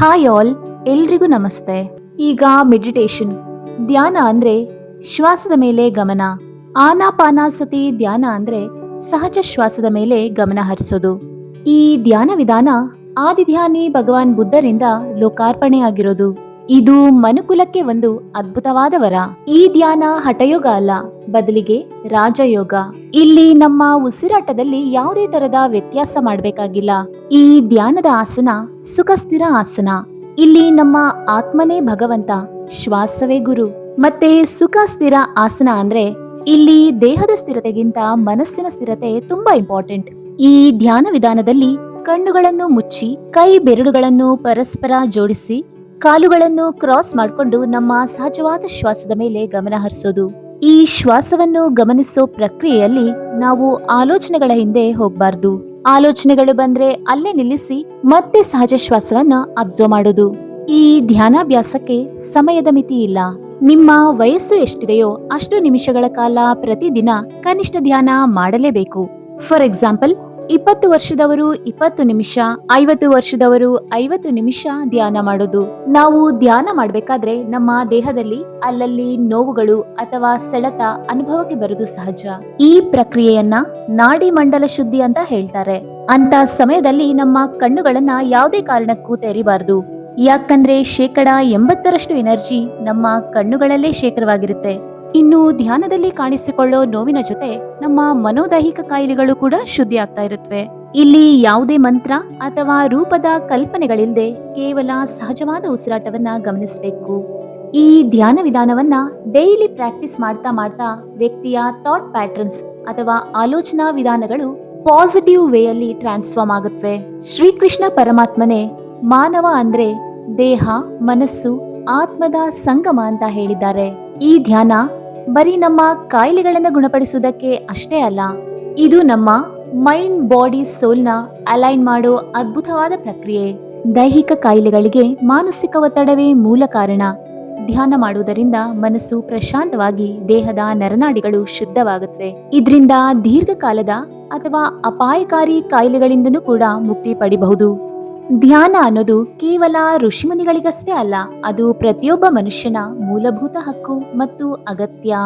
Hi all, ಎಲ್ರಿಗೂ ನಮಸ್ತೆ. ಈಗ ಮೆಡಿಟೇಷನ್ ಧ್ಯಾನ ಅಂದ್ರೆ ಶ್ವಾಸದ ಮೇಲೆ ಗಮನ. ಆನಾಪಾನಾಸತಿ ಧ್ಯಾನ ಅಂದ್ರೆ ಸಹಜ ಶ್ವಾಸದ ಮೇಲೆ ಗಮನ ಹರಿಸೋದು. ಈ ಧ್ಯಾನ ವಿಧಾನ ಆದಿಧ್ಯಾನಿ ಭಗವಾನ್ ಬುದ್ಧರಿಂದ ಲೋಕಾರ್ಪಣೆ ಆಗಿರೋದು. ಇದು ಮನುಕುಲಕ್ಕೆ ಒಂದು ಅದ್ಭುತವಾದ ವರ. ಈ ಧ್ಯಾನ ಹಠಯೋಗ ಅಲ್ಲ, ಬದಲಿಗೆ ರಾಜಯೋಗ. ಇಲ್ಲಿ ನಮ್ಮ ಉಸಿರಾಟದಲ್ಲಿ ಯಾವುದೇ ತರದ ವ್ಯತ್ಯಾಸ ಮಾಡಬೇಕಾಗಿಲ್ಲ. ಈ ಧ್ಯಾನದ ಆಸನ ಸುಖಸ್ಥಿರ ಆಸನ. ಇಲ್ಲಿ ನಮ್ಮ ಆತ್ಮನೇ ಭಗವಂತ, ಶ್ವಾಸವೇ ಗುರು. ಮತ್ತೆ ಸುಖ ಸ್ಥಿರ ಆಸನ ಅಂದ್ರೆ ಇಲ್ಲಿ ದೇಹದ ಸ್ಥಿರತೆಗಿಂತ ಮನಸ್ಸಿನ ಸ್ಥಿರತೆ ತುಂಬಾ ಇಂಪಾರ್ಟೆಂಟ್. ಈ ಧ್ಯಾನ ವಿಧಾನದಲ್ಲಿ ಕಣ್ಣುಗಳನ್ನು ಮುಚ್ಚಿ ಕೈ ಬೆರಳುಗಳನ್ನು ಪರಸ್ಪರ ಜೋಡಿಸಿ ಕಾಲುಗಳನ್ನು ಕ್ರಾಸ್ ಮಾಡಿಕೊಂಡು ನಮ್ಮ ಸಹಜವಾದ ಶ್ವಾಸದ ಮೇಲೆ ಗಮನ ಹರಿಸೋದು. ಈ ಶ್ವಾಸವನ್ನು ಗಮನಿಸೋ ಪ್ರಕ್ರಿಯೆಯಲ್ಲಿ ನಾವು ಆಲೋಚನೆಗಳ ಹಿಂದೆ ಹೋಗಬಾರ್ದು. ಆಲೋಚನೆಗಳು ಬಂದ್ರೆ ಅಲ್ಲೇ ನಿಲ್ಲಿಸಿ ಮತ್ತೆ ಸಹಜ ಶ್ವಾಸವನ್ನ ಅಬ್ಸರ್ವ್ ಮಾಡೋದು. ಈ ಧ್ಯಾನಾಭ್ಯಾಸಕ್ಕೆ ಸಮಯದ ಮಿತಿ ಇಲ್ಲ. ನಿಮ್ಮ ವಯಸ್ಸು ಎಷ್ಟಿದೆಯೋ ಅಷ್ಟು ನಿಮಿಷಗಳ ಕಾಲ ಪ್ರತಿದಿನ ಕನಿಷ್ಠ ಧ್ಯಾನ ಮಾಡಲೇಬೇಕು. ಫಾರ್ ಎಕ್ಸಾಂಪಲ್, 20 ವರ್ಷದವರು 20 ನಿಮಿಷ, 50 ವರ್ಷದವರು 50 ನಿಮಿಷ ಧ್ಯಾನ ಮಾಡೋದು. ನಾವು ಧ್ಯಾನ ಮಾಡಬೇಕಾದ್ರೆ ನಮ್ಮ ದೇಹದಲ್ಲಿ ಅಲ್ಲಲ್ಲಿ ನೋವುಗಳು ಅಥವಾ ಸೆಳೆತ ಅನುಭವಕ್ಕೆ ಬರುವುದು ಸಹಜ. ಈ ಪ್ರಕ್ರಿಯೆಯನ್ನ ನಾಡಿ ಮಂಡಲ ಶುದ್ಧಿ ಅಂತ ಹೇಳ್ತಾರೆ. ಅಂತ ಸಮಯದಲ್ಲಿ ನಮ್ಮ ಕಣ್ಣುಗಳನ್ನ ಯಾವುದೇ ಕಾರಣಕ್ಕೂ ತೆರಿಬಾರದು. ಯಾಕಂದ್ರೆ 80% ಎನರ್ಜಿ ನಮ್ಮ ಕಣ್ಣುಗಳಲ್ಲೇ ಶೇಖರವಾಗಿರುತ್ತೆ. ಇನ್ನು ಧ್ಯಾನದಲ್ಲಿ ಕಾಣಿಸಿಕೊಳ್ಳೋ ನೋವಿನ ಜೊತೆ ನಮ್ಮ ಮನೋದೈಹಿಕ ಕಾಯಿಲೆಗಳು ಕೂಡ ಶುದ್ಧಿ ಆಗ್ತಾ ಇರುತ್ತವೆ. ಇಲ್ಲಿ ಯಾವುದೇ ಮಂತ್ರ ಅಥವಾ ರೂಪದ ಕಲ್ಪನೆಗಳಿಲ್ಲದೆ ಕೇವಲ ಸಹಜವಾದ ಉಸಿರಾಟವನ್ನ ಗಮನಿಸಬೇಕು. ಈ ಧ್ಯಾನ ವಿಧಾನವನ್ನ ಡೈಲಿ ಪ್ರಾಕ್ಟೀಸ್ ಮಾಡ್ತಾ ಮಾಡ್ತಾ ವ್ಯಕ್ತಿಯ ಥಾಟ್ ಪ್ಯಾಟರ್ನ್ಸ್ ಅಥವಾ ಆಲೋಚನಾ ವಿಧಾನಗಳು ಪಾಸಿಟಿವ್ ವೇಯಲ್ಲಿ ಟ್ರಾನ್ಸ್ಫಾರ್ಮ್ ಆಗುತ್ತವೆ. ಶ್ರೀಕೃಷ್ಣ ಪರಮಾತ್ಮನೇ ಮಾನವ ಅಂದ್ರೆ ದೇಹ, ಮನಸ್ಸು, ಆತ್ಮದ ಸಂಗಮ ಅಂತ ಹೇಳಿದ್ದಾರೆ. ಈ ಧ್ಯಾನ ಬರೀ ನಮ್ಮ ಕಾಯಿಲೆಗಳನ್ನ ಗುಣಪಡಿಸುವುದಕ್ಕೆ ಅಷ್ಟೇ ಅಲ್ಲ, ಇದು ನಮ್ಮ ಮೈಂಡ್, ಬಾಡಿ, ಸೋಲ್ನ ಅಲೈನ್ ಮಾಡೋ ಅದ್ಭುತವಾದ ಪ್ರಕ್ರಿಯೆ. ದೈಹಿಕ ಕಾಯಿಲೆಗಳಿಗೆ ಮಾನಸಿಕ ಒತ್ತಡವೇ ಮೂಲ ಕಾರಣ. ಧ್ಯಾನ ಮಾಡುವುದರಿಂದ ಮನಸ್ಸು ಪ್ರಶಾಂತವಾಗಿ ದೇಹದ ನರನಾಡಿಗಳು ಶುದ್ಧವಾಗುತ್ತವೆ. ಇದರಿಂದ ದೀರ್ಘಕಾಲದ ಅಥವಾ ಅಪಾಯಕಾರಿ ಕಾಯಿಲೆಗಳಿಂದನೂ ಕೂಡ ಮುಕ್ತಿ ಪಡಿಬಹುದು. ಧ್ಯಾನ ಅನ್ನೋದು ಕೇವಲ ಋಷಿಮುನಿಗಳಿಗಷ್ಟೇ ಅಲ್ಲ, ಅದು ಪ್ರತಿಯೊಬ್ಬ ಮನುಷ್ಯನ ಮೂಲಭೂತ ಹಕ್ಕು ಮತ್ತು ಅಗತ್ಯ.